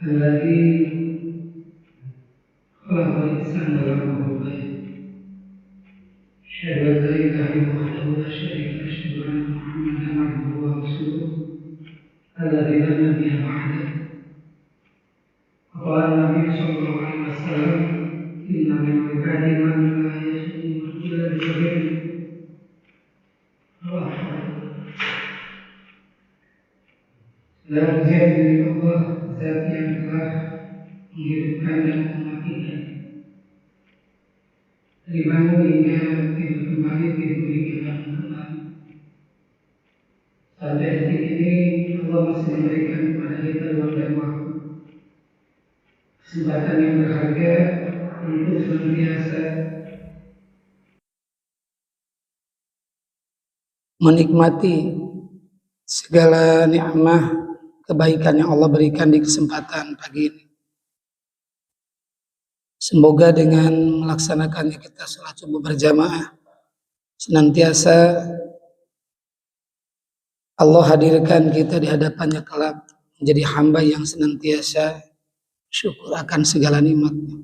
الذي خلق الإنسان وعلمه الغيب أشهد أن لا إله إلا الله وحده لا شريك له أشهد أن محمدا عبده ورسوله الذي لا نبي بعده وقال النبي صلى الله عليه وسلم إن من عبادنا من لا يهدي إلا بسبيله dan pujian dari Allah Zat yang telah menghidupkan dan mematikan dari bangun hingga tidur kembali tidur hingga bangun kembali. Sampai detik ini Allah masih memberikan kepada kita ruang dan waktu, kesempatan yang berharga untuk senantiasa menikmati segala nikmat kebaikan yang Allah berikan di kesempatan pagi ini. Semoga dengan melaksanakannya kita sholat subuh berjamaah, senantiasa Allah hadirkan kita di hadapannya kelak menjadi hamba yang senantiasa syukur akan segala nikmatnya.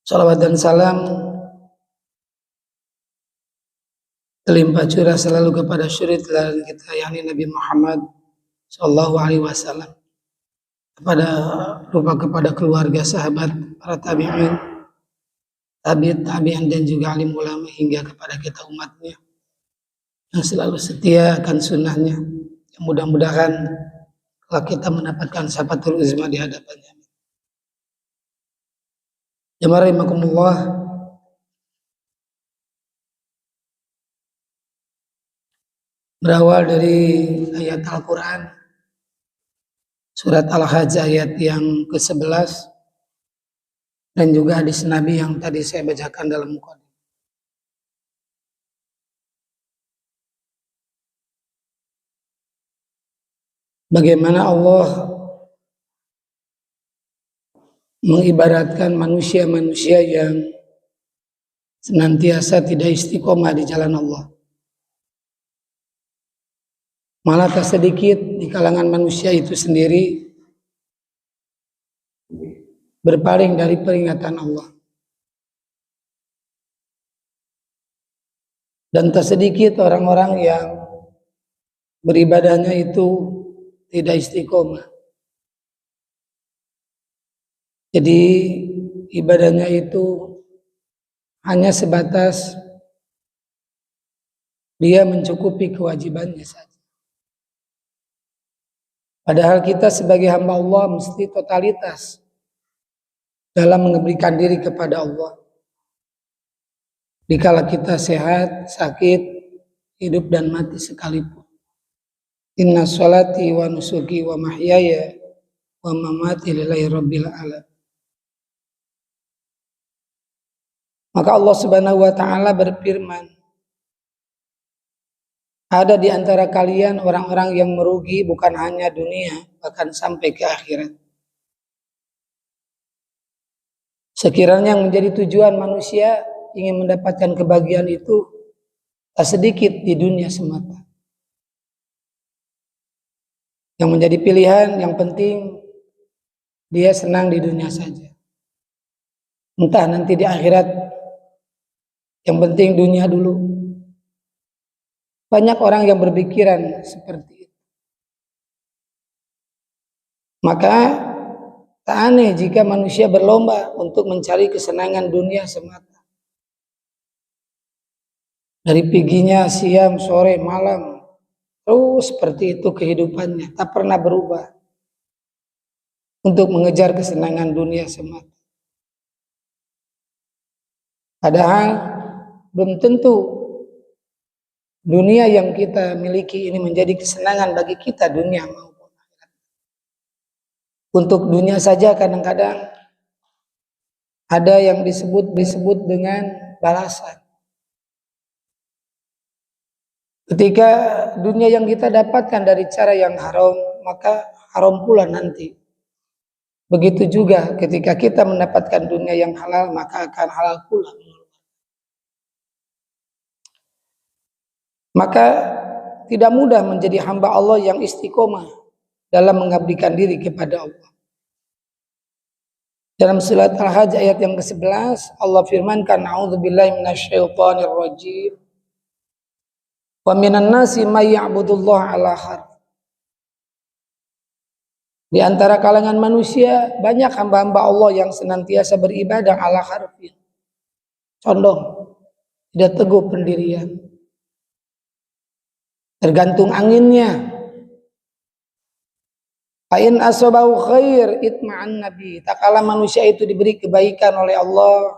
Salawat dan salam terlimpah curah selalu kepada syuri teladan kita yakni Nabi Muhammad sallallahu alaihi wasallam, kepada keluarga, sahabat, para tabi'in, tabi'in dan juga alim ulama hingga kepada kita umatnya yang selalu setia akan sunnahnya. Yang mudah-mudahan kalau kita mendapatkan syafatul uzma di hadapannya. Jamaah rahimakumullah, berawal dari ayat Al-Quran surat Al-Hajj ayat yang ke-11 dan juga hadis Nabi yang tadi saya bacakan dalam muqaddimah. Bagaimana Allah mengibaratkan manusia-manusia yang senantiasa tidak istiqomah di jalan Allah. Malah tak sedikit di kalangan manusia itu sendiri berpaling dari peringatan Allah. Dan tak sedikit orang-orang yang beribadahnya itu tidak istiqomah. Jadi ibadahnya itu hanya sebatas dia mencukupi kewajibannya saja. Padahal kita sebagai hamba Allah mesti totalitas dalam memberikan diri kepada Allah. Dikala kita sehat, sakit, hidup dan mati sekalipun. Inna sholati wa nusuki wa mahyaya wa mamati lillahi rabbil alamin. Maka Allah Subhanahu wa taala berfirman, ada di antara kalian orang-orang yang merugi bukan hanya dunia, bahkan sampai ke akhirat. Sekiranya yang menjadi tujuan manusia ingin mendapatkan kebahagiaan itu tak sedikit di dunia semata. Yang menjadi pilihan yang penting dia senang di dunia saja. Entah nanti di akhirat, yang penting dunia dulu. Banyak orang yang berpikiran seperti itu. Maka tak aneh jika manusia berlomba untuk mencari kesenangan dunia semata. Dari paginya, siang, sore, malam, terus seperti itu kehidupannya, tak pernah berubah untuk mengejar kesenangan dunia semata. Padahal belum tentu dunia yang kita miliki ini menjadi kesenangan bagi kita dunia maupun akhirat. Untuk dunia saja kadang-kadang ada yang disebut dengan balasan. Ketika dunia yang kita dapatkan dari cara yang haram, maka haram pula nanti. Begitu juga ketika kita mendapatkan dunia yang halal, maka akan halal pula. Maka tidak mudah menjadi hamba Allah yang istiqomah dalam mengabdikan diri kepada Allah. Dalam surat Al-Hajj ayat yang ke-11 Allah firmankan, a'udzubillahi minasyaitonir rajim. Wa minan nasi may ya'budullaha 'ala harf. Di antara kalangan manusia banyak hamba-hamba Allah yang senantiasa beribadah ala harfin, condong, tidak teguh pendirian, tergantung anginnya. Fa'in asobahu khair itma'an nabi. Tak kala manusia itu diberi kebaikan oleh Allah,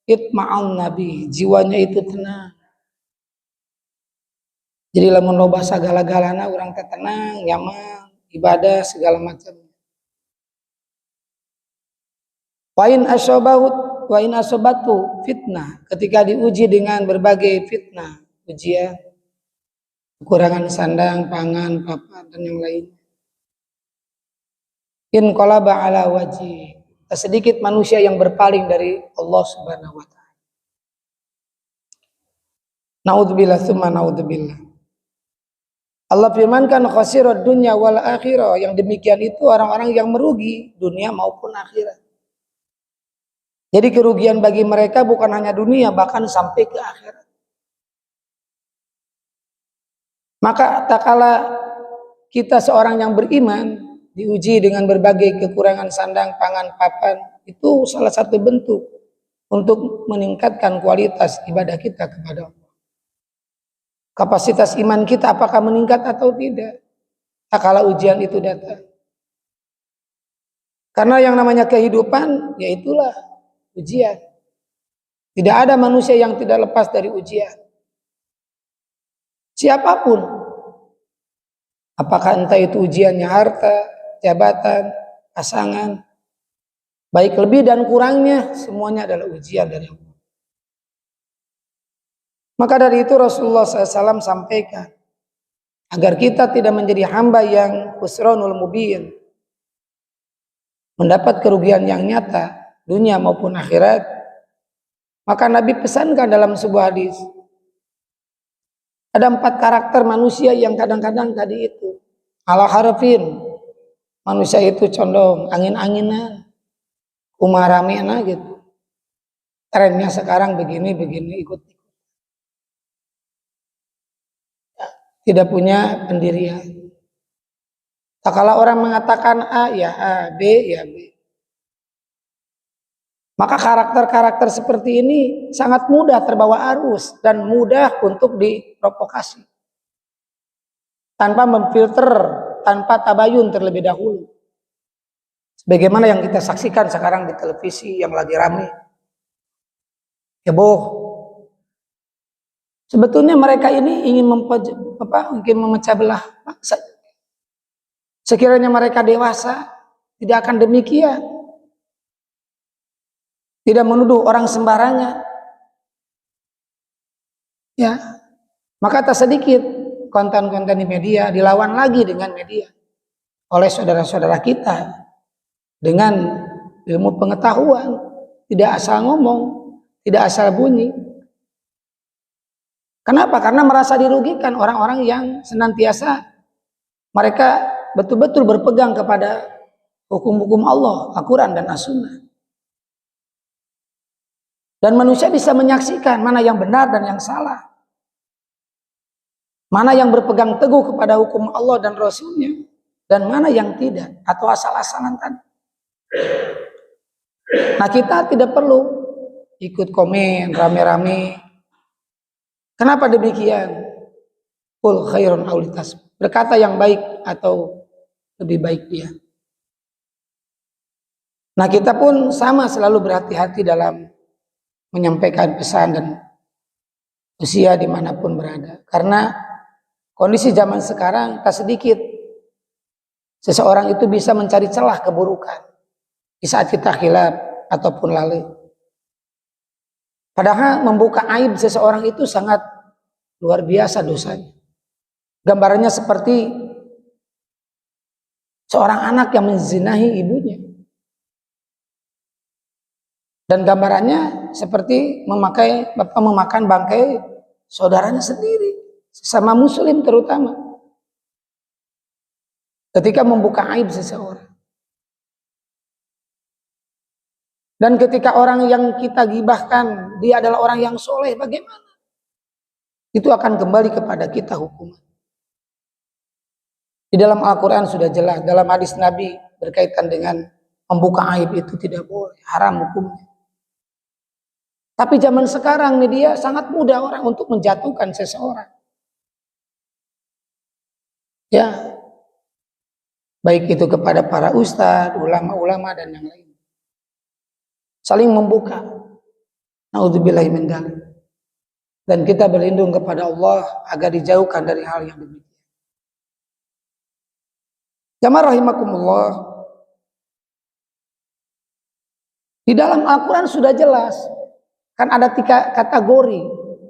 itma'an nabi, jiwanya itu tenang. Jadi lamun loba sagala-galana urang teh tenang, nyaman, ibadah segala macam. Wa'in asobatu fitnah, ketika diuji dengan berbagai fitnah, ujian, kekurangan sandang, pangan, papan dan yang lainnya. In qalaba ala wajhi, sedikit manusia yang berpaling dari Allah Subhanahu wa taala. Naudzubillah tsumma naudzubillah. Allah firmankan khasirad dunya wal akhirah, yang demikian itu orang-orang yang merugi dunia maupun akhirat. Jadi kerugian bagi mereka bukan hanya dunia, bahkan sampai ke akhirat. Maka tak kala kita seorang yang beriman diuji dengan berbagai kekurangan sandang, pangan, papan, itu salah satu bentuk untuk meningkatkan kualitas ibadah kita kepada Allah. Kapasitas iman kita apakah meningkat atau tidak, tak kala ujian itu datang. Karena yang namanya kehidupan, yaitulah ujian. Tidak ada manusia yang tidak lepas dari ujian. Siapapun, apakah entah itu ujiannya harta, jabatan, pasangan, baik lebih dan kurangnya, semuanya adalah ujian dari Allah. Maka dari itu Rasulullah SAW sampaikan, agar kita tidak menjadi hamba yang khusranul mubin, mendapat kerugian yang nyata, dunia maupun akhirat. Maka Nabi pesankan dalam sebuah hadis, ada 4 karakter manusia yang kadang-kadang tadi itu ala harfin, manusia itu condong angin-anginan, umaramena gitu. Trennya sekarang begini ikut. Tidak punya pendirian. Tak kala orang mengatakan A ya A, B ya B. Maka karakter-karakter seperti ini sangat mudah terbawa arus dan mudah untuk diprovokasi. Tanpa memfilter, tanpa tabayun terlebih dahulu. Sebagaimana yang kita saksikan sekarang di televisi yang lagi ramai. Heboh. Sebetulnya mereka ini ingin memecah belah bangsa. Sekiranya mereka dewasa, tidak akan demikian. Tidak menuduh orang sembarangan. Ya, maka tak sedikit konten-konten di media dilawan lagi dengan media oleh saudara-saudara kita dengan ilmu pengetahuan, tidak asal ngomong, tidak asal bunyi. Kenapa? Karena merasa dirugikan orang-orang yang senantiasa mereka betul-betul berpegang kepada hukum-hukum Allah, Al-Quran dan As-Sunnah. Dan manusia bisa menyaksikan mana yang benar dan yang salah. Mana yang berpegang teguh kepada hukum Allah dan Rasulnya, dan mana yang tidak, atau asal-asalan tadi. Nah, kita tidak perlu ikut komen rame-rame. Kenapa demikian? Qul khairun aw litas. Berkata yang baik atau lebih baik dia. Nah, kita pun sama selalu berhati-hati dalam menyampaikan pesan dan usia dimanapun berada. Karena kondisi zaman sekarang tak sedikit seseorang itu bisa mencari celah keburukan di saat kita khilaf ataupun lalai. Padahal membuka aib seseorang itu sangat luar biasa dosanya. Gambarannya seperti seorang anak yang menzinahi ibunya. Dan gambarannya seperti memakan bangkai saudaranya sendiri, sesama muslim terutama. ketika membuka aib seseorang. Dan ketika orang yang kita gibahkan, dia adalah orang yang soleh, bagaimana? Itu akan kembali kepada kita hukuman. Di dalam Al-Quran sudah jelas, dalam hadis Nabi berkaitan dengan membuka aib itu tidak boleh, haram hukumnya. Tapi zaman sekarang nih dia sangat mudah orang untuk menjatuhkan seseorang. Ya, baik itu kepada para ustadz, ulama-ulama dan yang lain. Saling membuka. Naudzubillahi min dzalik. Dan kita berlindung kepada Allah agar dijauhkan dari hal yang demikian. Jamaah rahimakumullah. Di dalam Al-Quran sudah jelas. Kan ada 3 kategori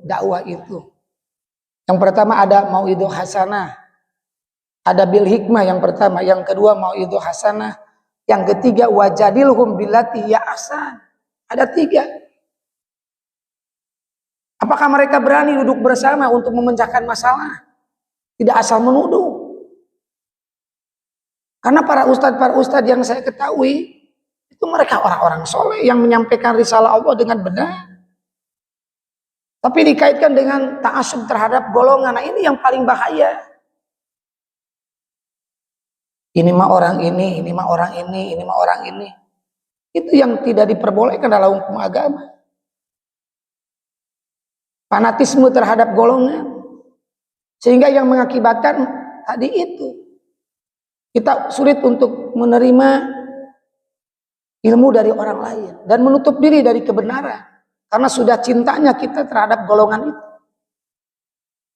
dakwah itu. Yang pertama ada mau'idhah hasanah. Ada bil hikmah yang pertama. Yang kedua mau'idhah hasanah. Yang ketiga wajadilhum billati hiya ahsan. Ada 3. Apakah mereka berani duduk bersama untuk memecahkan masalah? Tidak asal menuduh. Karena para ustadz yang saya ketahui, itu mereka orang-orang soleh yang menyampaikan risalah Allah dengan benar. Tapi dikaitkan dengan ta'assub terhadap golongan. Nah ini yang paling bahaya. Ini mah orang ini mah orang ini mah orang ini. Itu yang tidak diperbolehkan dalam hukum agama. Fanatisme terhadap golongan. Sehingga yang mengakibatkan tadi itu. Kita sulit untuk menerima ilmu dari orang lain. Dan menutup diri dari kebenaran. Karena sudah cintanya kita terhadap golongan itu.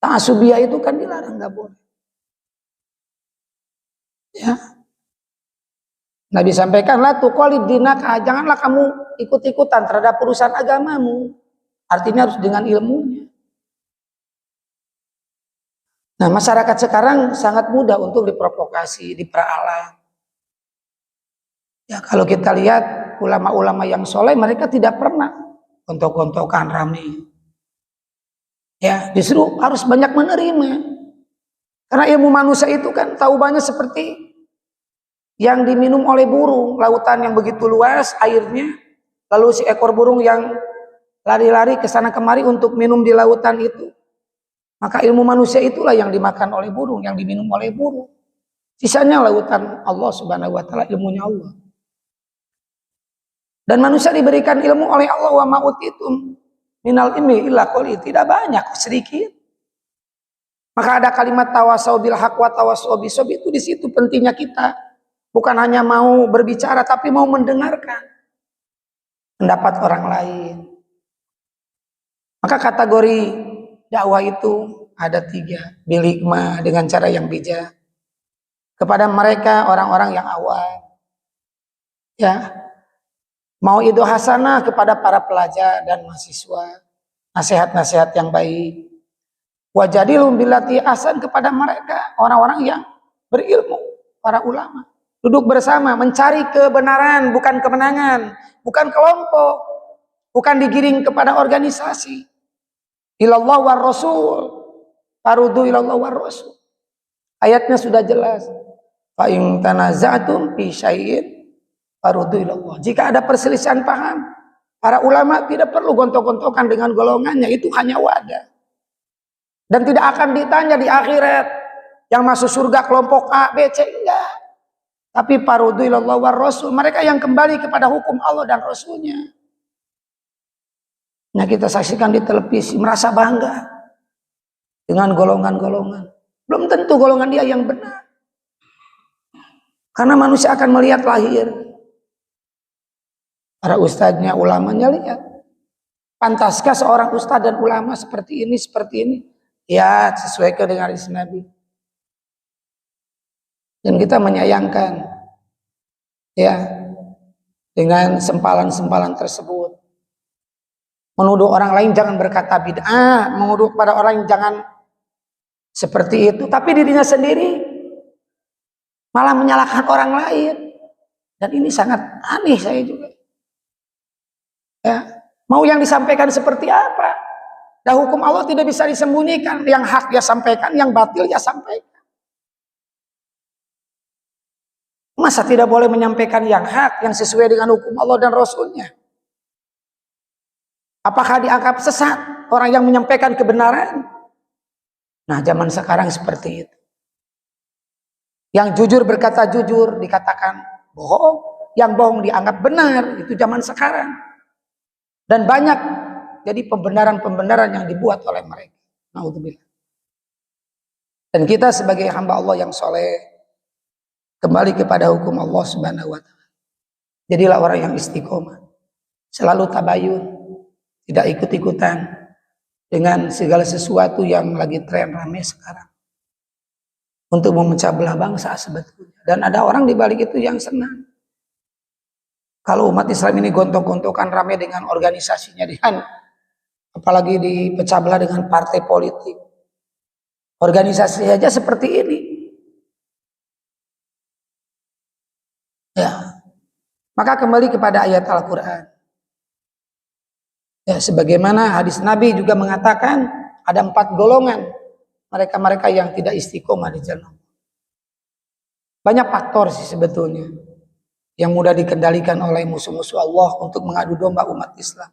Ta'asubiyah itu kan dilarang, gak boleh. Ya. Nabi sampaikan, la tuqalid dinaka, janganlah kamu ikut-ikutan terhadap urusan agamamu. Artinya harus dengan ilmunya. Nah, masyarakat sekarang sangat mudah untuk diprovokasi, diperalat. Ya, kalau kita lihat ulama-ulama yang soleh, mereka tidak pernah gontok-gontokan rame. Ya, justru harus banyak menerima. Karena ilmu manusia itu kan taubannya seperti yang diminum oleh burung, lautan yang begitu luas airnya, lalu si ekor burung yang lari-lari ke sana kemari untuk minum di lautan itu. Maka ilmu manusia itulah yang dimakan oleh burung, yang diminum oleh burung. Sisanya lautan Allah Subhanahu wa taala, ilmunya Allah. Dan manusia diberikan ilmu oleh Allah, wa ma utitum minal ilmi illa qalil, tidak banyak, sedikit. Maka ada kalimat tawasau bil haq wa tawasau bis sabr, itu di situ pentingnya kita. Bukan hanya mau berbicara tapi mau mendengarkan pendapat orang lain. Maka kategori dakwah itu ada 3. Bil hikmah, dengan cara yang bijak. Kepada mereka orang-orang yang awam. Ya. Mau'idhah hasanah kepada para pelajar dan mahasiswa. Nasihat-nasihat yang baik. Wajadilhum billati ahsan kepada mereka orang-orang yang berilmu, para ulama. Duduk bersama mencari kebenaran, bukan kemenangan, bukan kelompok, bukan digiring kepada organisasi. Ilallah war rasul, farudu ilallah war rasul. Ayatnya sudah jelas. Fa in tanaza'tum fi syai'in farudu ilallah. Jika ada perselisihan paham, para ulama tidak perlu gontok-gontokan dengan golongannya, itu hanya wadah. Dan tidak akan ditanya di akhirat yang masuk surga kelompok A, B, C, enggak. Tapi farudu ilallah war rasul, mereka yang kembali kepada hukum Allah dan Rasulnya. Nah, kita saksikan di televisi, merasa bangga dengan golongan-golongan. Belum tentu golongan dia yang benar. Karena manusia akan melihat lahir. Para ustadznya, ulamanya lihat. Pantaskah seorang ustadz dan ulama seperti ini, seperti ini? Ya, sesuai dengan hadis Nabi. Dan kita menyayangkan ya dengan sempalan-sempalan tersebut. Menuduh orang lain jangan berkata bid'ah, menuduh pada orang yang jangan seperti itu, tapi dirinya sendiri malah menyalahkan orang lain. Dan ini sangat aneh saya juga. Ya, mau yang disampaikan seperti apa? Dan hukum Allah tidak bisa disembunyikan. Yang hak dia sampaikan, yang batil dia sampaikan. Masa tidak boleh menyampaikan yang hak, yang sesuai dengan hukum Allah dan Rasulnya? Apakah dianggap sesat orang yang menyampaikan kebenaran? Nah, zaman sekarang seperti itu. Yang jujur berkata jujur dikatakan bohong, yang bohong dianggap benar. Itu zaman sekarang. Dan banyak jadi pembenaran-pembenaran yang dibuat oleh mereka. Naudzubillah. Dan kita sebagai hamba Allah yang soleh, kembali kepada hukum Allah Subhanahu wa ta'ala. Jadilah orang yang istiqomah, selalu tabayun, tidak ikut-ikutan dengan segala sesuatu yang lagi tren rame sekarang untuk memecah belah bangsa sebetulnya. Dan ada orang di balik itu yang senang kalau umat Islam ini gontok-gontokan rame dengan organisasinya, apalagi dipecah belah dengan partai politik. Organisasi saja seperti ini. Ya. Maka kembali kepada ayat Al-Quran. Ya, sebagaimana hadis Nabi juga mengatakan ada 4 golongan mereka-mereka yang tidak istiqomah di jalan. Banyak faktor sih sebetulnya yang mudah dikendalikan oleh musuh-musuh Allah untuk mengadu domba umat Islam.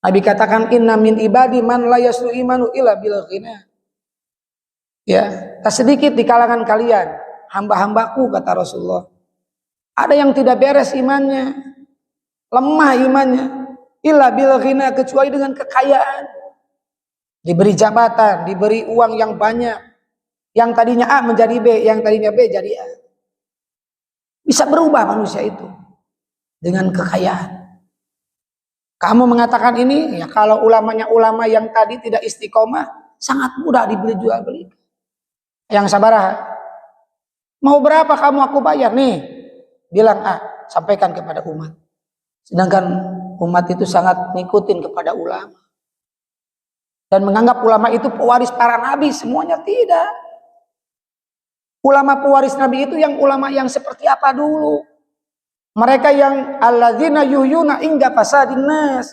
Nabi katakan inna min ibadi man la yaslu imanu illa bil ghina. Ya, tak sedikit di kalangan kalian hamba-hambaku, kata Rasulullah, ada yang tidak beres imannya, lemah imannya, illa bil ghina, kecuali dengan kekayaan. Diberi jabatan, diberi uang yang banyak, yang tadinya A menjadi B, yang tadinya B jadi A. Bisa berubah manusia itu dengan kekayaan. Kamu mengatakan ini, ya kalau ulamanya ulama yang tadi tidak istiqomah, sangat mudah dibeli jual beli. Yang sabar, mau berapa kamu aku bayar nih? Bilang A, sampaikan kepada umat. Sedangkan umat itu sangat ngikutin kepada ulama. Dan menganggap ulama itu pewaris para nabi, semuanya tidak. Ulama pewaris nabi itu yang ulama yang seperti apa dulu? Mereka yang alladzina yuhyuna inda fasadin nas.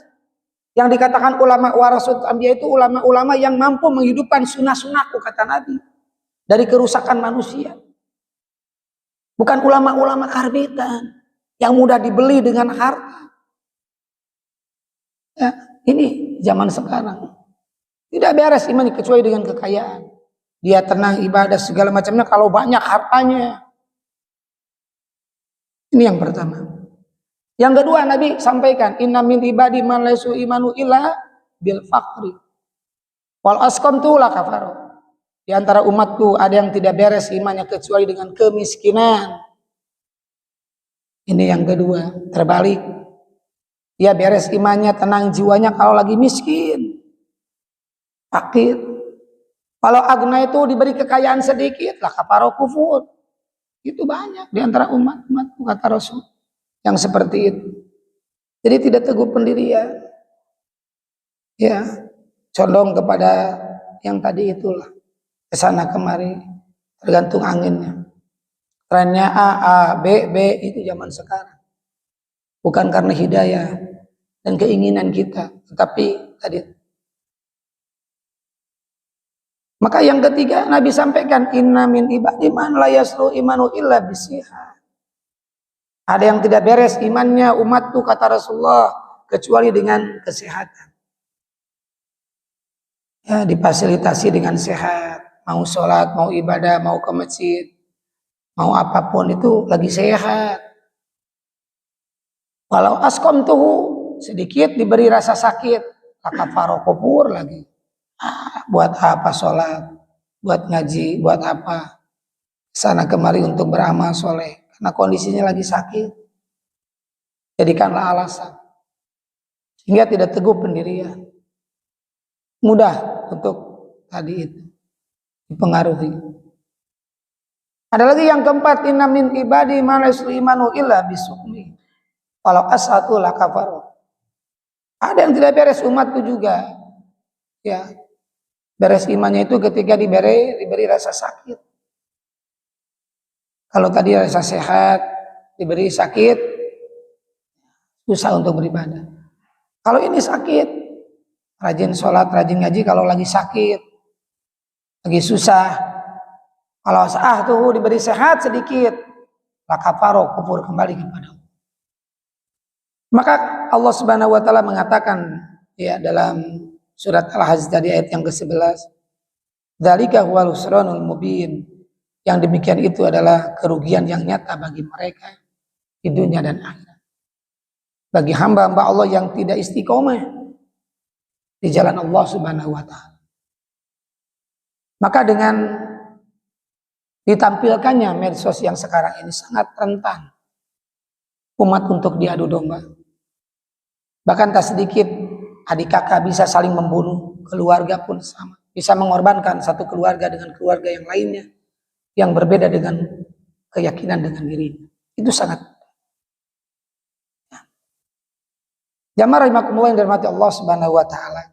Yang dikatakan ulama warasul anbiya itu ulama-ulama yang mampu menghidupkan sunnah-sunnahku, kata Nabi, dari kerusakan manusia. Bukan ulama-ulama karbitan yang mudah dibeli dengan harta. Ya, ini zaman sekarang. Tidak beres iman kecuali dengan kekayaan. Dia tenang ibadah segala macamnya kalau banyak hartanya. Ini yang pertama. Yang kedua Nabi sampaikan, inna min ibadi man laisu imanu illa bil faqri wal asqamtu la kafaru. Di antara umatku ada yang tidak beres imannya kecuali dengan kemiskinan. Ini yang kedua, terbalik. Dia beres imannya, tenang jiwanya kalau lagi miskin, fakir. Kalau agna itu diberi kekayaan sedikit, lah kafaro kufur. Itu banyak di antara umat-umatku, kata Rasul, yang seperti itu. Jadi tidak teguh pendirian. Ya, condong kepada yang tadi itulah. Kesana kemari, tergantung anginnya. Trennya A, B, B, itu zaman sekarang. Bukan karena hidayah dan keinginan kita, tetapi tadi. Maka yang ketiga Nabi sampaikan, inna min ibadi man la yaslu imanu illa bisiha. Ada yang tidak beres imannya umatku, kata Rasulullah, kecuali dengan kesehatan. Ya, difasilitasi dengan sehat. Mau sholat, mau ibadah, mau ke masjid, mau apapun itu lagi sehat. Walau askom tuh sedikit diberi rasa sakit, kafaro kufur lagi. Buat apa sholat, buat ngaji, buat apa sana kemari untuk beramal soleh, karena kondisinya lagi sakit. Jadikanlah alasan sehingga tidak teguh pendirian, mudah untuk tadi itu dipengaruhi. Ada lagi yang keempat, inna min ibadi man laysa imanu illa bisukmi walau asatu la kafaru. Ada yang tidak beres umatku juga, ya. Beres imannya itu ketika diberi rasa sakit. Kalau tadi rasa sehat, diberi sakit, susah untuk beribadah. Kalau ini sakit, rajin sholat, rajin ngaji. Kalau lagi sakit, lagi susah. Kalau tuh diberi sehat sedikit, lakafaro, kufur kembali kepada Allah. Maka Allah Subhanahu wa taala mengatakan ya dalam surat Al-Hajj tadi ayat yang ke-11, dzalika huwal husranul mubin. Yang demikian itu adalah kerugian yang nyata bagi mereka di dunia dan akhirat. Bagi hamba-hamba Allah yang tidak istiqomah di jalan Allah Subhanahu wa taala. Maka dengan ditampilkannya medsos yang sekarang ini sangat rentan umat untuk diadu domba. Bahkan tak sedikit adik kakak bisa saling membunuh, keluarga pun sama. Bisa mengorbankan satu keluarga dengan keluarga yang lainnya yang berbeda dengan keyakinan dengan dirinya. Itu sangat. Jamaah rahimakumullah yang dirahmati Allah Subhanahu wa taala.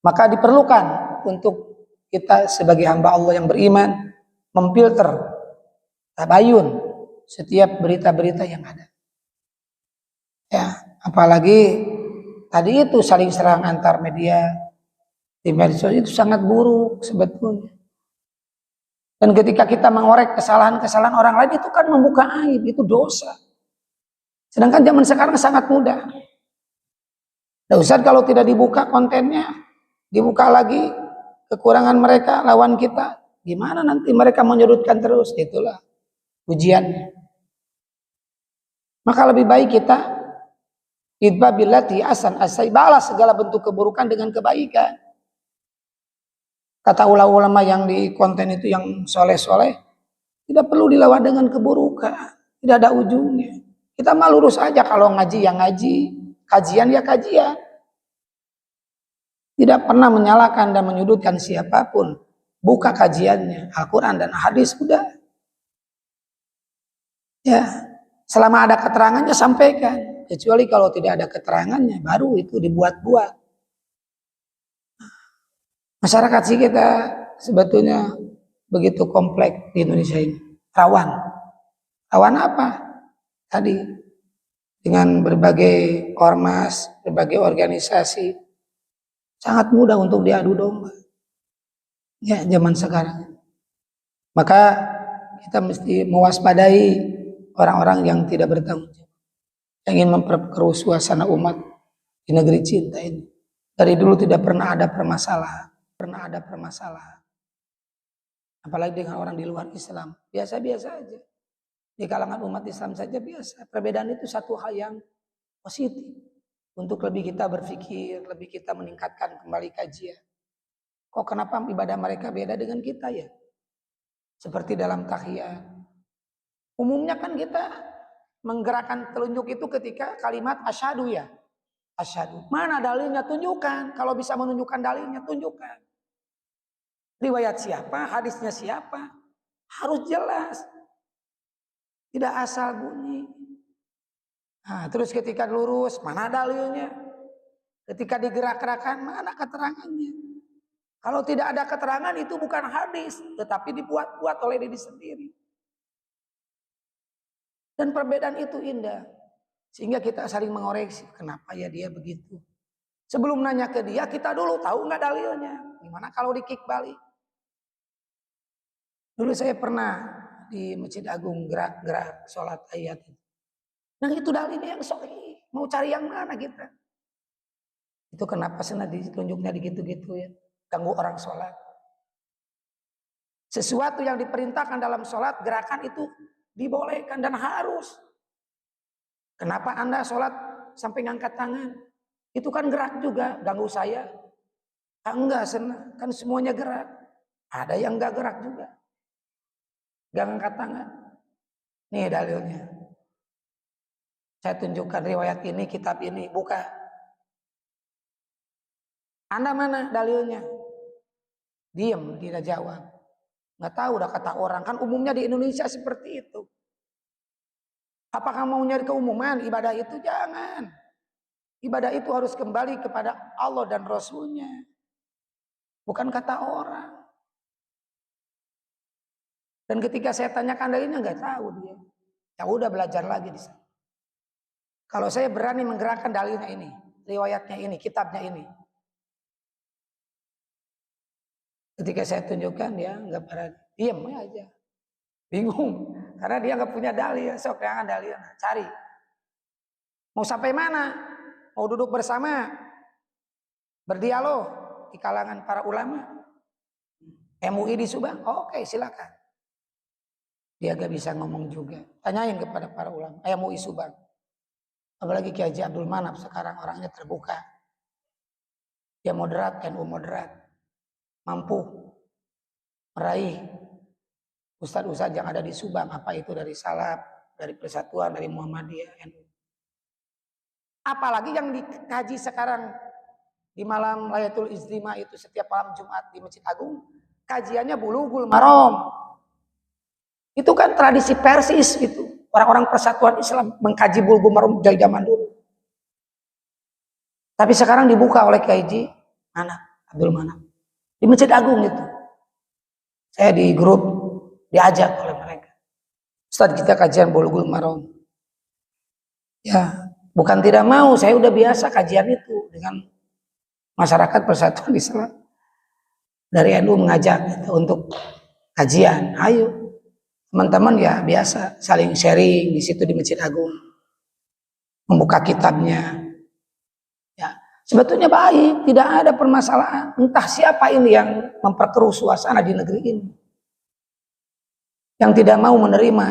Maka diperlukan untuk kita sebagai hamba Allah yang beriman memfilter, tabayun setiap berita-berita yang ada. Ya, apalagi tadi itu saling serang antar media di medsos itu sangat buruk sebetulnya. Dan ketika kita mengorek kesalahan-kesalahan orang lain itu kan membuka aib, itu dosa. Sedangkan zaman sekarang sangat mudah. Nah, Ustaz kalau tidak dibuka kontennya, dibuka lagi kekurangan mereka lawan kita, gimana nanti mereka menyudutkan terus? Itulah ujiannya. Maka lebih baik kita idba billati asan asai, balas segala bentuk keburukan dengan kebaikan. Kata ulama yang di konten itu yang soleh-soleh, tidak perlu dilawan dengan keburukan, tidak ada ujungnya. Kita mah lurus aja, kalau ngaji ya ngaji, kajian ya kajian. Tidak pernah menyalahkan dan menyudutkan siapapun. Buka kajiannya, Al-Quran dan hadis sudah. Ya, selama ada keterangannya sampaikan. Kecuali kalau tidak ada keterangannya, baru itu dibuat-buat. Masyarakat sih kita sebetulnya begitu kompleks di Indonesia ini. Rawan. Rawan apa? Tadi dengan berbagai ormas, berbagai organisasi sangat mudah untuk diadu domba. Ya, zaman sekarang. Maka kita mesti mewaspadai orang-orang yang tidak bertanggung jawab, yang ingin memperkeruh suasana umat di negeri cinta ini. Dari dulu tidak pernah ada permasalahan. Apalagi dengan orang di luar Islam, biasa-biasa aja. Di kalangan umat Islam saja biasa. Perbedaan itu satu hal yang positif. Untuk lebih kita berpikir, lebih kita meningkatkan kembali kajian. Kok kenapa ibadah mereka beda dengan kita ya? Seperti dalam tahiyat. Umumnya kan kita menggerakkan telunjuk itu ketika kalimat asyhadu ya. Asyhadu. Mana dalilnya? Tunjukkan. Kalau bisa menunjukkan dalilnya, tunjukkan. Riwayat siapa, hadisnya siapa, harus jelas. Tidak asal bunyi. Nah, terus ketika lurus, mana dalilnya? Ketika digerak-gerakan, mana keterangannya? Kalau tidak ada keterangan itu bukan hadis, tetapi dibuat-buat oleh diri sendiri. Dan perbedaan itu indah. Sehingga kita saling mengoreksi, kenapa ya dia begitu. Sebelum nanya ke dia, kita dulu tahu nggak dalilnya. Gimana kalau di-kick balik? Dulu saya pernah di Masjid Agung gerak-gerak sholat ayat. Nah itu dalilnya yang sahih. Mau cari yang mana kita? Itu kenapa sih ditunjuknya gitu-gitu ya? Ganggu orang sholat. Sesuatu yang diperintahkan dalam sholat, gerakan itu dibolehkan dan harus. Kenapa Anda sholat sampai ngangkat tangan? Itu kan gerak juga, ganggu saya. Enggak, senang. Kan semuanya gerak. Ada yang enggak gerak juga. Gak ngangkat tangan. Nih dalilnya. Saya tunjukkan riwayat ini, kitab ini, buka. Anda mana dalilnya? Diam, tidak jawab. Nggak tahu udah kata orang. Kan umumnya di Indonesia seperti itu. Apakah mau nyari keumuman? Ibadah itu jangan. Ibadah itu harus kembali kepada Allah dan Rasulnya. Bukan kata orang. Dan ketika saya tanyakan dalilnya nggak tahu dia. Ya udah belajar lagi di sana. Kalau saya berani menggerakkan dalilnya ini, riwayatnya ini, kitabnya ini. Ketika saya tunjukkan dia nggak berani, diam aja, bingung. Karena dia nggak punya dalil, sok jangan dalil, cari. Mau sampai mana? Mau duduk bersama, berdialog di kalangan para ulama, MUI di Subang, oke, silakan. Dia gak bisa ngomong juga. Tanyain kepada para ulama, MUI Subang. Apalagi Kiai Haji Abdul Manap sekarang orangnya terbuka. Dia moderat, NU moderat. Mampu meraih ustadz-ustadz yang ada di Subang. Apa itu dari Salaf, dari Persatuan, dari Muhammadiyah, NU. Apalagi yang dikaji sekarang di malam Lailatul Izdima itu setiap malam Jumat di Masjid Agung. Kajiannya Bulughul Maram. Itu kan tradisi Persis itu. Orang-orang Persatuan Islam mengkaji Bulughul Maram dari zaman dulu. Tapi sekarang dibuka oleh Kiai Haji Abdul Manap di Masjid Agung itu. Saya di grup diajak oleh mereka. Ustaz, kita kajian Bulughul Maram. Ya, bukan tidak mau, saya udah biasa kajian itu dengan masyarakat Persatuan Islam. Dari NU mengajak gitu, untuk kajian. Ayo. Teman-teman ya biasa saling sharing di situ di Masjid Agung. Membuka kitabnya. Ya, sebetulnya baik, tidak ada permasalahan. Entah siapa ini yang memperkeruh suasana di negeri ini. Yang tidak mau menerima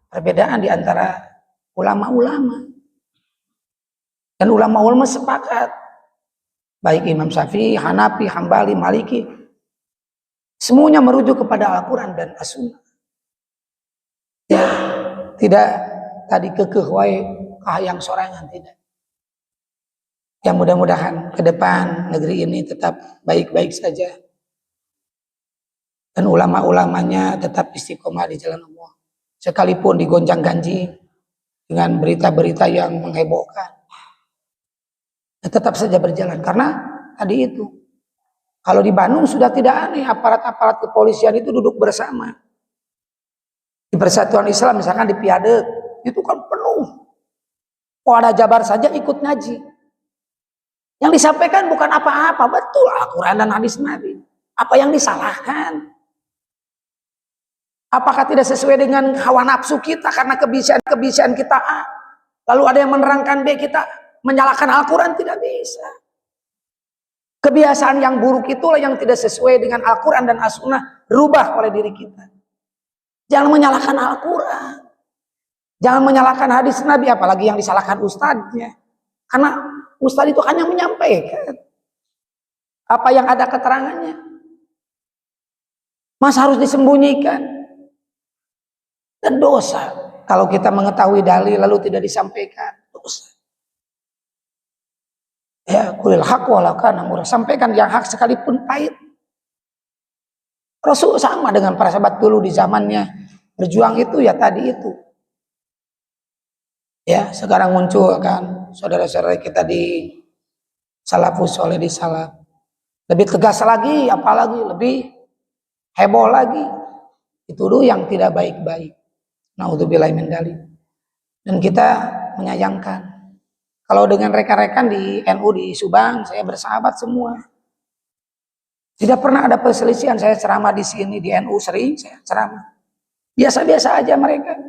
perbedaan di antara ulama-ulama. Dan ulama-ulama sepakat. Baik Imam Syafi'i, Hanafi, Hambali, Maliki. Semuanya merujuk kepada Al-Quran dan As-Sunnah. Ya, tidak tadi kekeh wae yang sorangan, tidak. Ya mudah-mudahan ke depan negeri ini tetap baik-baik saja. Dan ulama-ulamanya tetap istiqomah di jalan Allah. Sekalipun digonjang-ganjing dengan berita-berita yang menghebohkan. Ya, tetap saja berjalan. Karena tadi itu. Kalau di Bandung sudah tidak aneh, aparat-aparat kepolisian itu duduk bersama. Di Persatuan Islam misalkan di Piade, itu kan penuh. Polda Jabar saja ikut ngaji. Yang disampaikan bukan apa-apa, betul Al-Quran dan hadis Nabi. Apa yang disalahkan? Apakah tidak sesuai dengan hawa nafsu kita karena kebiasaan kita A? Lalu ada yang menerangkan B, kita menyalahkan Al-Quran? Tidak bisa. Kebiasaan yang buruk itulah yang tidak sesuai dengan Al-Quran dan As-Sunnah, rubah oleh diri kita. Jangan menyalahkan Al-Quran. Jangan menyalahkan hadis Nabi, apalagi yang disalahkan ustadznya. Karena ustadz itu hanya menyampaikan apa yang ada keterangannya. Masa harus disembunyikan? Dan dosa. Kalau kita mengetahui dalil lalu tidak disampaikan, dosa. Ya, kulil haq walakana murah. Sampaikan yang hak sekalipun pahit. Rasul sama dengan para sahabat dulu di zamannya berjuang itu ya tadi itu. Ya, sekarang muncul kan saudara-saudara kita di salafus soleh di salaf. Lebih tegas lagi, apalagi lebih heboh lagi. Itu dulu yang tidak baik-baik. Naudzubillahi min dzalik. Dan kita menyayangkan. Kalau dengan rekan-rekan di NU di Subang, saya bersahabat semua. Tidak pernah ada perselisihan. Saya ceramah di sini di NU sering saya ceramah. Biasa-biasa aja mereka.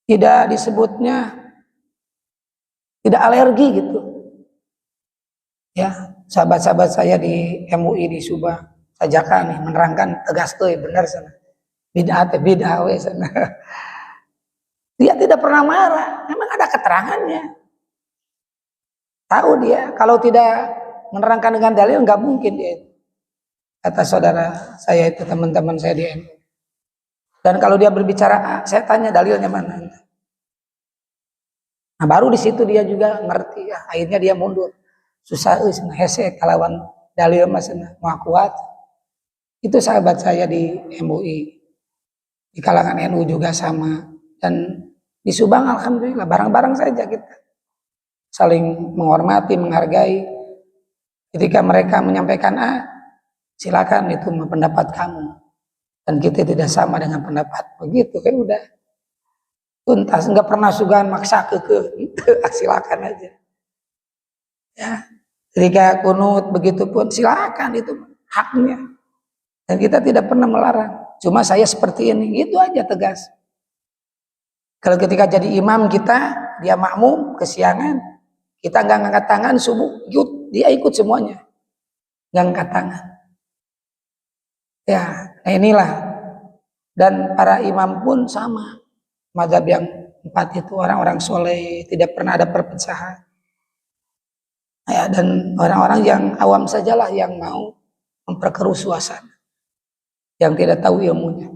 Tidak disebutnya tidak alergi gitu. Ya, sahabat-sahabat saya di MUI di Subang, sajakan nih menerangkan tegas tuh benar sana. Bid'ah we sana. Dia tidak pernah marah, memang ada keterangannya. Tahu dia kalau tidak menerangkan dengan dalil nggak mungkin dia. Kata saudara saya itu teman-teman saya di NU. Dan kalau dia berbicara, saya tanya dalilnya mana. Nah baru di situ dia juga ngerti ya. Akhirnya dia mundur. Susah hese kalawan dalil masih mau kuat. Itu sahabat saya di MUI. Di kalangan NU juga sama. Dan di Subang alhamdulillah bareng-bareng saja kita. Saling menghormati, menghargai. Ketika mereka menyampaikan A, silakan itu pendapat kamu. Dan kita tidak sama dengan pendapat. Begitu kan udah. Tuntas, nggak pernah sugan maksa ke itu, silakan aja. Ya. Ketika kunut begitu pun silakan itu haknya. Dan kita tidak pernah melarang. cuma saya seperti ini, itu aja tegas. Kalau ketika jadi imam kita, dia makmum kesiangan, kita nggak ngangkat tangan subuh, dia ikut semuanya, nggak ngangkat tangan. Ya, nah inilah. Dan para imam pun sama, mazhab yang 4 itu orang-orang soleh, tidak pernah ada perpecahan. Ya, dan orang-orang yang awam sajalah yang mau memperkeruh suasana, yang tidak tahu ilmunya.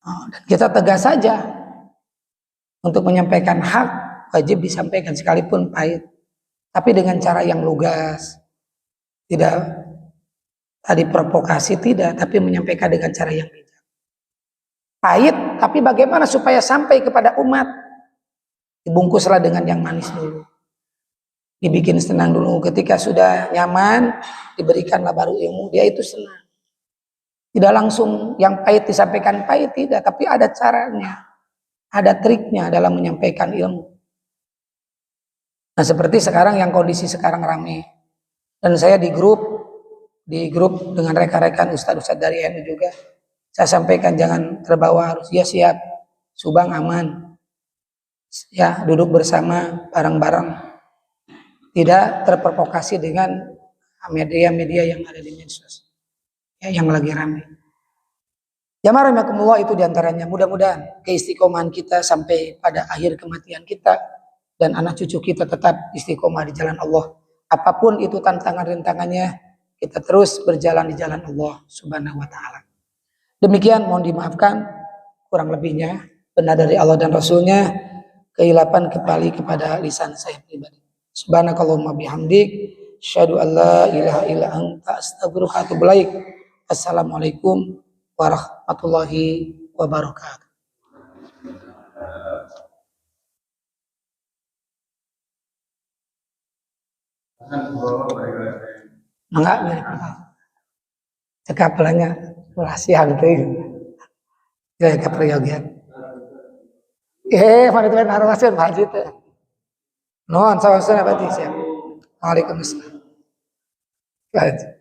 Dan kita tegas saja untuk menyampaikan hak, wajib disampaikan sekalipun pahit, tapi dengan cara yang lugas, tidak tadi provokasi, tidak, tapi menyampaikan dengan cara yang bijak. Pahit, tapi bagaimana supaya sampai kepada umat? Dibungkuslah dengan yang manis dulu, dibikin senang dulu. Ketika sudah nyaman, diberikanlah baru ilmu, dia itu senang. Tidak langsung yang pahit disampaikan pahit, tidak, tapi ada caranya, ada triknya dalam menyampaikan ilmu. Nah, seperti sekarang yang kondisi sekarang ramai, dan saya di grup dengan rekan-rekan ustadz-ustadz dari NU juga, saya sampaikan jangan terbawa arus. Ya siap, Subang aman, ya duduk bersama bareng-bareng, tidak terprovokasi dengan media-media yang ada di medsos, ya, yang lagi ramai. Jamaah rahimakumullah, itu diantaranya. Mudah-mudahan keistiqomahan kita sampai pada akhir kematian kita, dan anak cucu kita tetap istiqomah di jalan Allah. Apapun itu tantangan-rintangannya, kita terus berjalan di jalan Allah Subhanahu wa ta'ala. Demikian, mohon dimaafkan kurang lebihnya, benar dari Allah dan Rasulnya, kehilapan kembali kepada lisan saya pribadi. Subhanakallahumma bihamdik, asyhadu an la ilaha illa anta, astaghfiruka wa atubu ilaik. Assalamualaikum warahmatullahi wabarakatuh. Enggak, cekap belanya rahasia gitu. Ya, cekap peryogian. Mana tuan arwasin haji teh. Nuhun sawan-sawan berarti siap. Waalaikumsalam. Baik.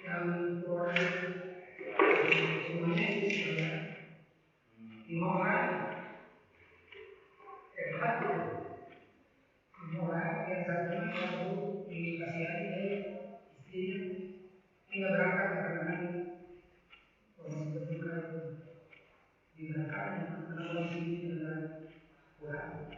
yang keluar semuanya itu supaya 5 orang hebat gitu. 5 orang yang satunya baru dikasihani oleh istrinya, tinggal berangkat di pertengahan proses berduka itu diberangkatkan karena kondisi ini dengan Tuhan.